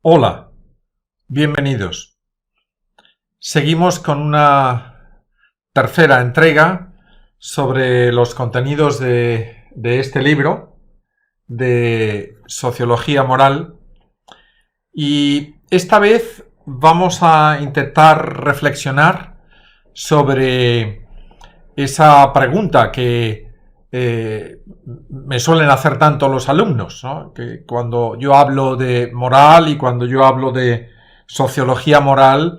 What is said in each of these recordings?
Hola, bienvenidos. Seguimos con una tercera entrega sobre los contenidos de este libro de Sociología Moral, y esta vez vamos a intentar reflexionar sobre esa pregunta que me suelen hacer tanto los alumnos, ¿no? Que cuando yo hablo de moral y cuando yo hablo de sociología moral,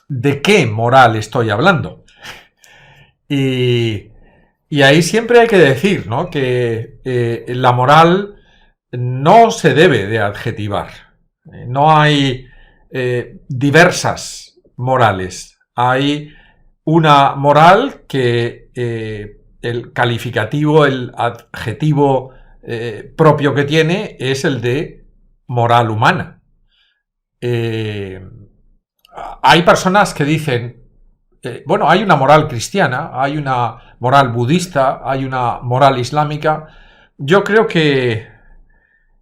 ¿de qué moral estoy hablando? Y ahí siempre hay que decir, ¿no? Que la moral no se debe de adjetivar. No hay diversas morales. Hay una moral que el calificativo, el adjetivo propio que tiene es el de moral humana. Hay personas que dicen, bueno, hay una moral cristiana, hay una moral budista, hay una moral islámica. Yo creo que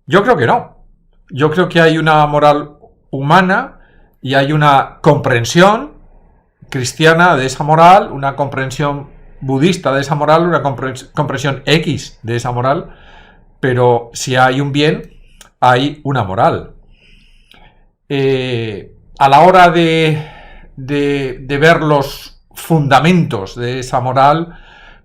no. Yo creo que hay una moral humana y hay una comprensión cristiana de esa moral, una comprensión budista de esa moral, una comprensión X de esa moral, pero si hay un bien, hay una moral. A la hora de ver los fundamentos de esa moral,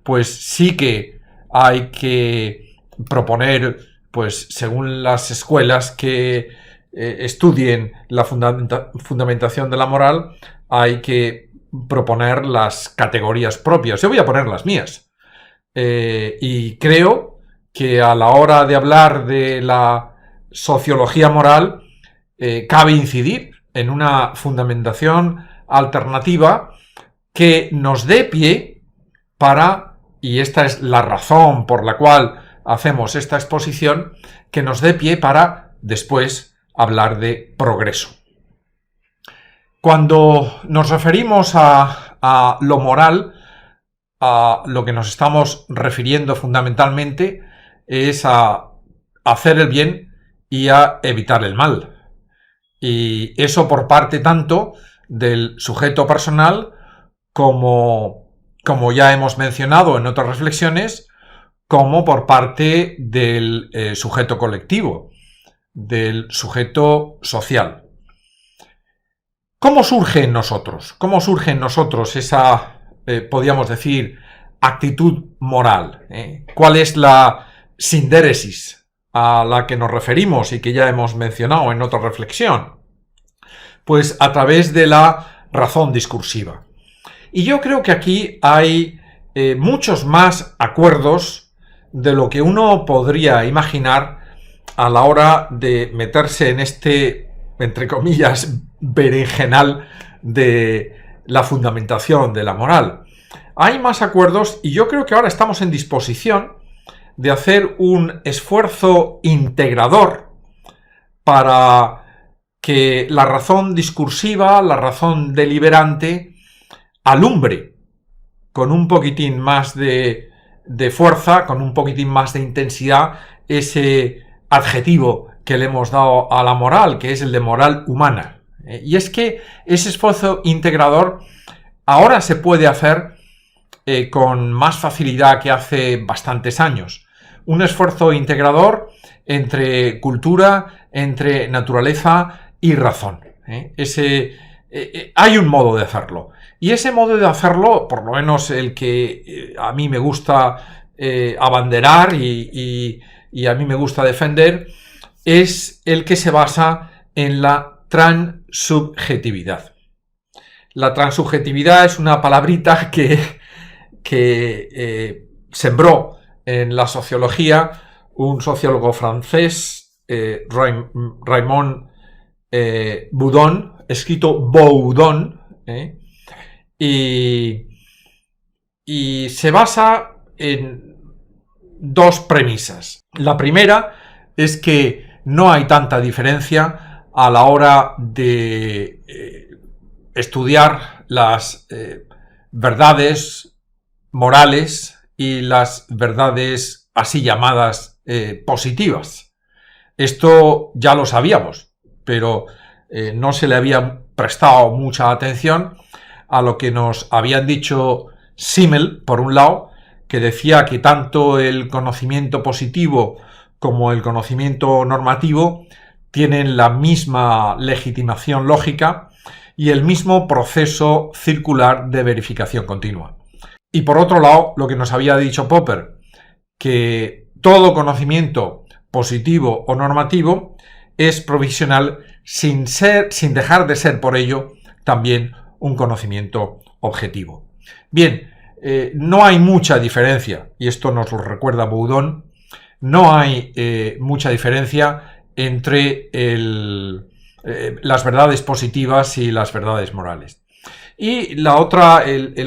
pues sí que hay que proponer, pues según las escuelas que estudien la fundamentación de la moral, hay que proponer las categorías propias. Yo voy a poner las mías. Y creo que a la hora de hablar de la sociología moral, cabe incidir en una fundamentación alternativa que nos dé pie para, y esta es la razón por la cual hacemos esta exposición, que nos dé pie para después hablar de progreso. Cuando nos referimos a lo moral, a lo que nos estamos refiriendo fundamentalmente es a hacer el bien y a evitar el mal. Y eso por parte tanto del sujeto personal como ya hemos mencionado en otras reflexiones, como por parte del sujeto colectivo, del sujeto social. ¿Cómo surge en nosotros? ¿Cómo surge en nosotros esa, podríamos decir, actitud moral? ¿Cuál es la sindéresis a la que nos referimos y que ya hemos mencionado en otra reflexión? Pues a través de la razón discursiva. Y yo creo que aquí hay muchos más acuerdos de lo que uno podría imaginar a la hora de meterse en este, entre comillas, berenjenal de la fundamentación de la moral. Hay más acuerdos y yo creo que ahora estamos en disposición de hacer un esfuerzo integrador para que la razón discursiva, la razón deliberante, alumbre con un poquitín más de fuerza, con un poquitín más de intensidad, ese adjetivo que le hemos dado a la moral, que es el de moral humana. Y es que ese esfuerzo integrador ahora se puede hacer con más facilidad que hace bastantes años. Un esfuerzo integrador entre cultura, entre naturaleza y razón. Hay un modo de hacerlo. Y ese modo de hacerlo, por lo menos el que a mí me gusta abanderar y a mí me gusta defender, es el que se basa en la transubjetividad. La transubjetividad es una palabrita que sembró en la sociología un sociólogo francés, Raymond Boudon, escrito Boudon, y se basa en dos premisas. La primera es que no hay tanta diferencia a la hora de estudiar las verdades morales y las verdades así llamadas positivas. Esto ya lo sabíamos, pero no se le había prestado mucha atención a lo que nos habían dicho Simmel, por un lado, que decía que tanto el conocimiento positivo como el conocimiento normativo tienen la misma legitimación lógica y el mismo proceso circular de verificación continua. Y por otro lado, lo que nos había dicho Popper, que todo conocimiento positivo o normativo es provisional sin dejar de ser por ello también un conocimiento objetivo. Bien, no hay mucha diferencia, y esto nos lo recuerda Boudon, no hay mucha diferencia entre las verdades positivas y las verdades morales. Y el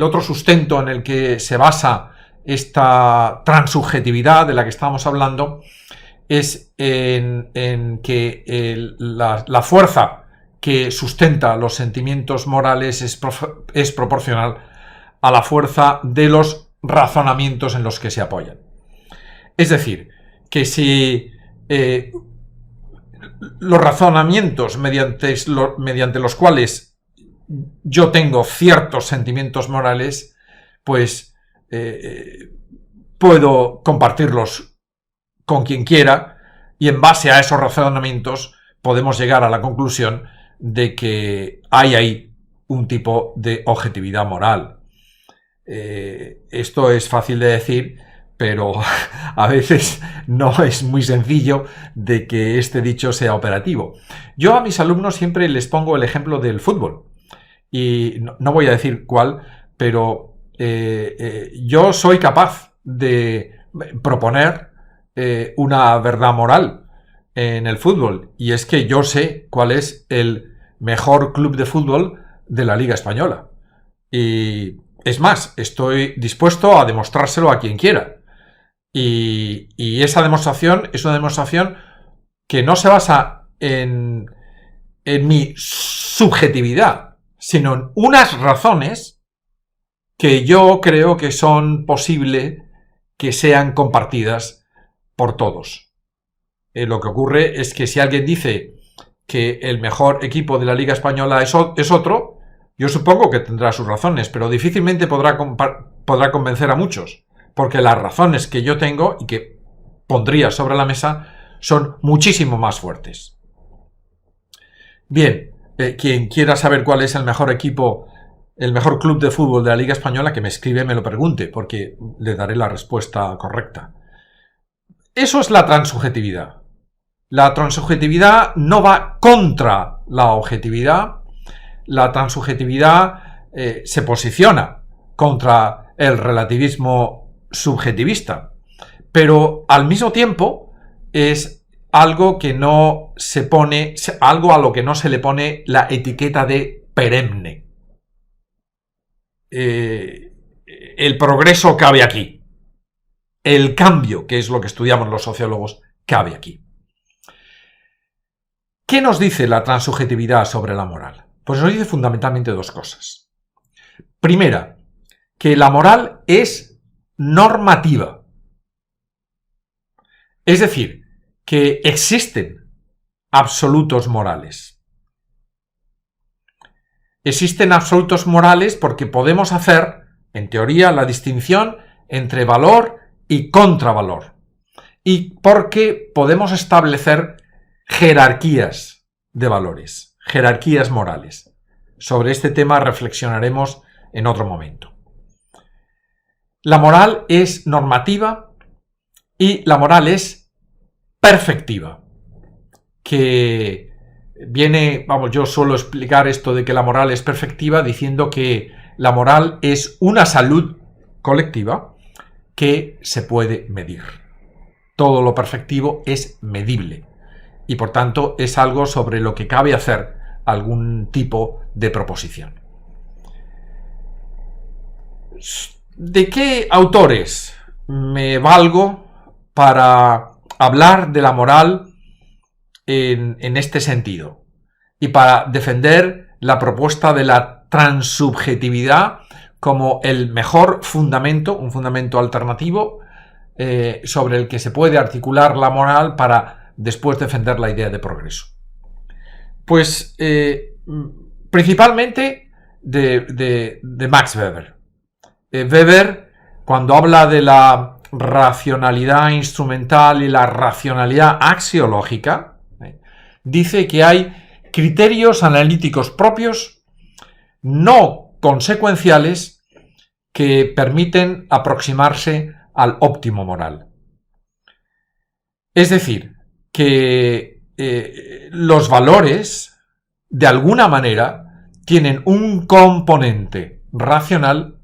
otro sustento en el que se basa esta transubjetividad de la que estamos hablando es en que la fuerza que sustenta los sentimientos morales es proporcional a la fuerza de los razonamientos en los que se apoyan. Es decir, que si los razonamientos mediante los cuales yo tengo ciertos sentimientos morales, pues puedo compartirlos con quien quiera, y en base a esos razonamientos podemos llegar a la conclusión de que hay ahí un tipo de objetividad moral. Esto es fácil de decir, pero a veces no es muy sencillo de que este dicho sea operativo. Yo a mis alumnos siempre les pongo el ejemplo del fútbol, y no voy a decir cuál, pero yo soy capaz de proponer una verdad moral en el fútbol, y es que yo sé cuál es el mejor club de fútbol de la Liga Española. Y es más, estoy dispuesto a demostrárselo a quien quiera. Y esa demostración es una demostración que no se basa en mi subjetividad, sino en unas razones que yo creo que son posible que sean compartidas por todos. Lo que ocurre es que si alguien dice que el mejor equipo de la Liga Española es otro, yo supongo que tendrá sus razones, pero difícilmente podrá convencer a muchos, porque las razones que yo tengo y que pondría sobre la mesa son muchísimo más fuertes. Bien, quien quiera saber cuál es el mejor equipo, el mejor club de fútbol de la Liga Española, que me escribe, me lo pregunte, porque le daré la respuesta correcta. Eso es la transubjetividad. La transubjetividad no va contra la objetividad. La transubjetividad se posiciona contra el relativismo subjetivista, pero al mismo tiempo es algo que no se pone, algo a lo que no se le pone la etiqueta de perenne. El progreso cabe aquí. El cambio, que es lo que estudiamos los sociólogos, cabe aquí. ¿Qué nos dice la transubjetividad sobre la moral? Pues nos dice fundamentalmente dos cosas. Primera, que la moral es normativa. Es decir, que existen absolutos morales. Existen absolutos morales porque podemos hacer, en teoría, la distinción entre valor y contravalor. Y porque podemos establecer jerarquías de valores, jerarquías morales. Sobre este tema reflexionaremos en otro momento. La moral es normativa y la moral es perfectiva. Que viene, yo suelo explicar esto de que la moral es perfectiva diciendo que la moral es una salud colectiva que se puede medir. Todo lo perfectivo es medible y por tanto es algo sobre lo que cabe hacer algún tipo de proposición. ¿De qué autores me valgo para hablar de la moral en este sentido y para defender la propuesta de la transubjetividad como el mejor fundamento, un fundamento alternativo sobre el que se puede articular la moral para después defender la idea de progreso? Pues principalmente de Max Weber. Weber, cuando habla de la racionalidad instrumental y la racionalidad axiológica, dice que hay criterios analíticos propios no consecuenciales que permiten aproximarse al óptimo moral. Es decir, que los valores, de alguna manera, tienen un componente racional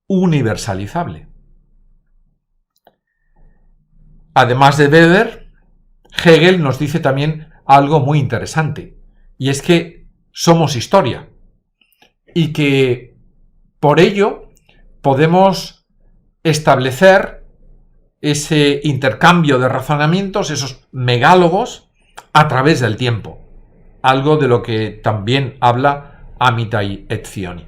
universalizable. Además de Weber, Hegel nos dice también algo muy interesante, y es que somos historia, y que por ello podemos establecer ese intercambio de razonamientos, esos megálogos, a través del tiempo, algo de lo que también habla Amitai Etzioni.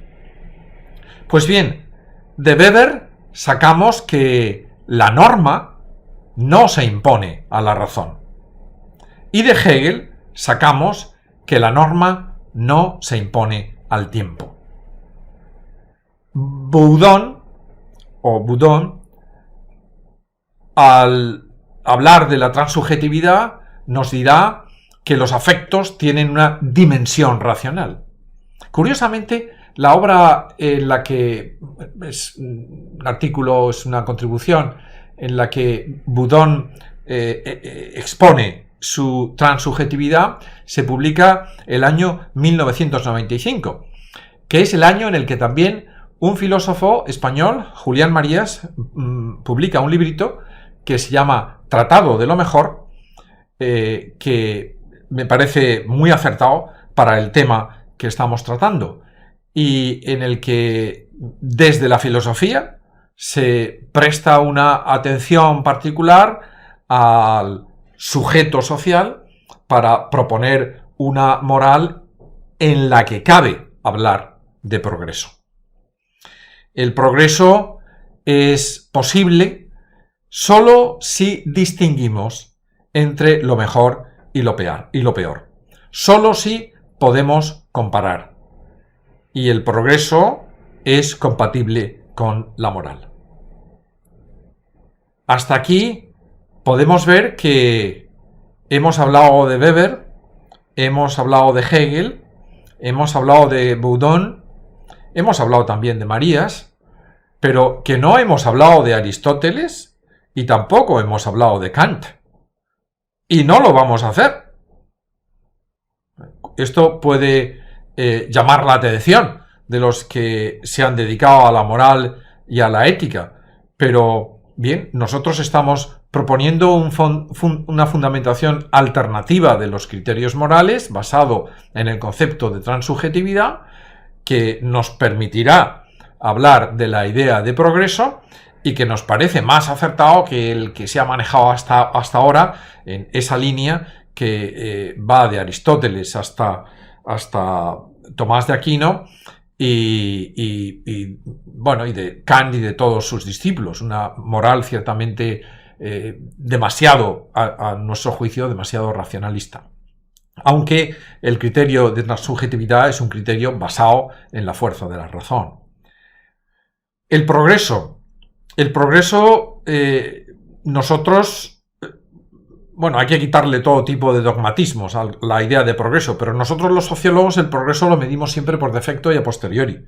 Pues bien, de Weber sacamos que la norma no se impone a la razón, y de Hegel sacamos que la norma no se impone al tiempo. Boudon, al hablar de la transubjetividad, nos dirá que los afectos tienen una dimensión racional. Curiosamente, la obra en la que es un artículo, es una contribución en la que Boudon expone su transubjetividad, se publica el año 1995, que es el año en el que también un filósofo español, Julián Marías, publica un librito que se llama Tratado de lo Mejor, que me parece muy acertado para el tema que estamos tratando, y en el que desde la filosofía se presta una atención particular al sujeto social para proponer una moral en la que cabe hablar de progreso. El progreso es posible solo si distinguimos entre lo mejor y lo peor. Solo si podemos comparar. Y el progreso es compatible con la moral. Hasta aquí podemos ver que hemos hablado de Weber, hemos hablado de Hegel, hemos hablado de Boudon, hemos hablado también de Marías, pero que no hemos hablado de Aristóteles y tampoco hemos hablado de Kant. Y no lo vamos a hacer. Esto puede llamar la atención de los que se han dedicado a la moral y a la ética, pero bien, nosotros estamos proponiendo una fundamentación alternativa de los criterios morales basado en el concepto de transubjetividad, que nos permitirá hablar de la idea de progreso y que nos parece más acertado que el que se ha manejado hasta ahora en esa línea que va de Aristóteles hasta Tomás de Aquino y de Kant y de todos sus discípulos. Una moral ciertamente demasiado, a nuestro juicio, demasiado racionalista. Aunque el criterio de transubjetividad es un criterio basado en la fuerza de la razón. El progreso, nosotros, hay que quitarle todo tipo de dogmatismos a la idea de progreso, pero nosotros los sociólogos el progreso lo medimos siempre por defecto y a posteriori.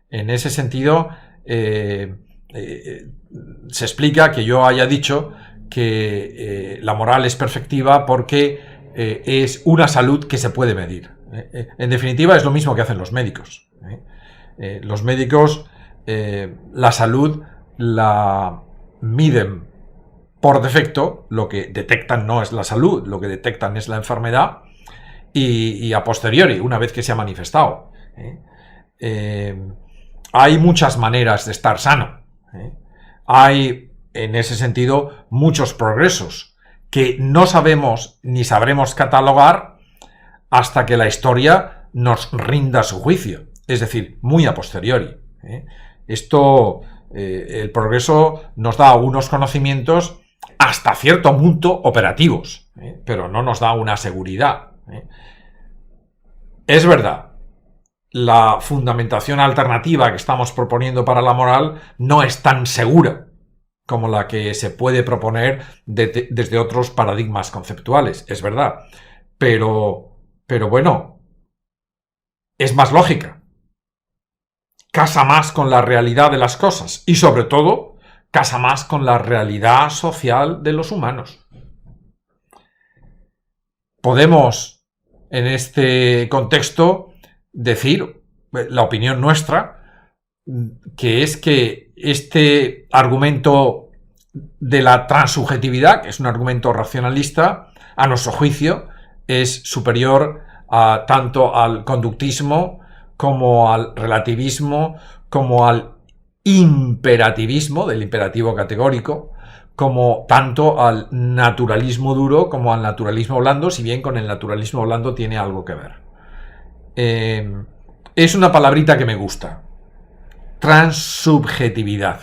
En ese sentido, se explica que yo haya dicho que la moral es perfectiva porque es una salud que se puede medir. En definitiva, es lo mismo que hacen los médicos. Los médicos la salud la miden por defecto, lo que detectan no es la salud, lo que detectan es la enfermedad, y a posteriori, una vez que se ha manifestado. Hay muchas maneras de estar sano. Hay, en ese sentido, muchos progresos que no sabemos ni sabremos catalogar hasta que la historia nos rinda su juicio, es decir, muy a posteriori. El progreso nos da algunos conocimientos hasta cierto punto operativos, pero no nos da una seguridad. Es verdad, la fundamentación alternativa que estamos proponiendo para la moral no es tan segura como la que se puede proponer desde otros paradigmas conceptuales, es verdad. Pero bueno, es más lógica. Casa más con la realidad de las cosas y, sobre todo, casa más con la realidad social de los humanos. Podemos, en este contexto, decir la opinión nuestra, que es que este argumento de la transubjetividad, que es un argumento racionalista, a nuestro juicio, es superior tanto al conductismo como al relativismo, como al imperativismo, del imperativo categórico, como tanto al naturalismo duro como al naturalismo blando, si bien con el naturalismo blando tiene algo que ver. Es una palabrita que me gusta. Transubjetividad.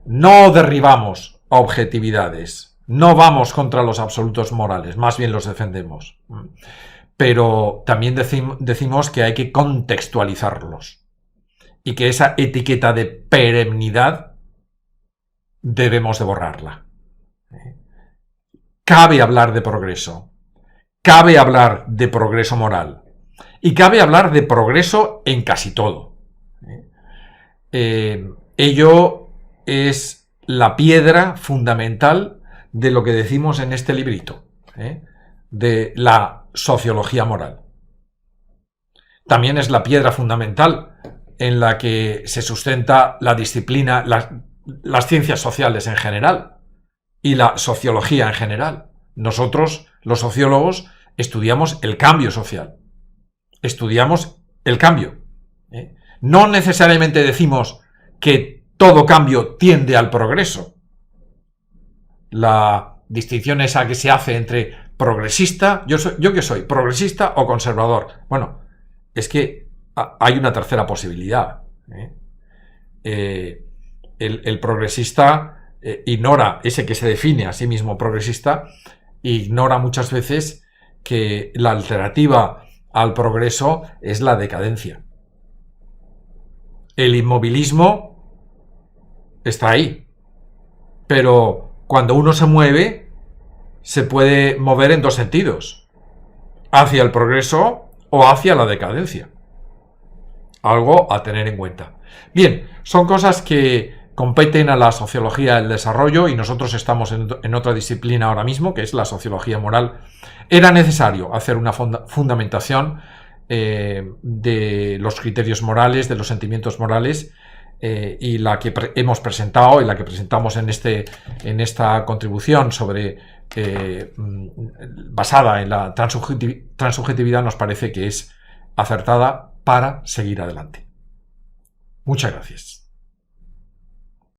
No derribamos objetividades, no vamos contra los absolutos morales, más bien los defendemos. Pero también decimos que hay que contextualizarlos y que esa etiqueta de perennidad debemos de borrarla. Cabe hablar de progreso, cabe hablar de progreso moral y cabe hablar de progreso en casi todo. Ello es la piedra fundamental de lo que decimos en este librito, de la sociología moral. También es la piedra fundamental en la que se sustenta la disciplina, las ciencias sociales en general y la sociología en general. Nosotros, los sociólogos, estudiamos el cambio social. Estudiamos el cambio. No necesariamente decimos que todo cambio tiende al progreso. La distinción esa que se hace entre progresista, ¿yo qué soy? ¿Progresista o conservador? Bueno, es que hay una tercera posibilidad. El progresista ignora, ese que se define a sí mismo progresista, ignora muchas veces que la alternativa al progreso es la decadencia. El inmovilismo está ahí, pero cuando uno se mueve, se puede mover en dos sentidos, hacia el progreso o hacia la decadencia. Algo a tener en cuenta. Bien, son cosas que competen a la sociología del desarrollo y nosotros estamos en otra disciplina ahora mismo, que es la sociología moral. Era necesario hacer una fundamentación de los criterios morales, de los sentimientos morales, y la que hemos presentado y la que presentamos en esta contribución basada en la transubjetividad nos parece que es acertada para seguir adelante. Muchas gracias.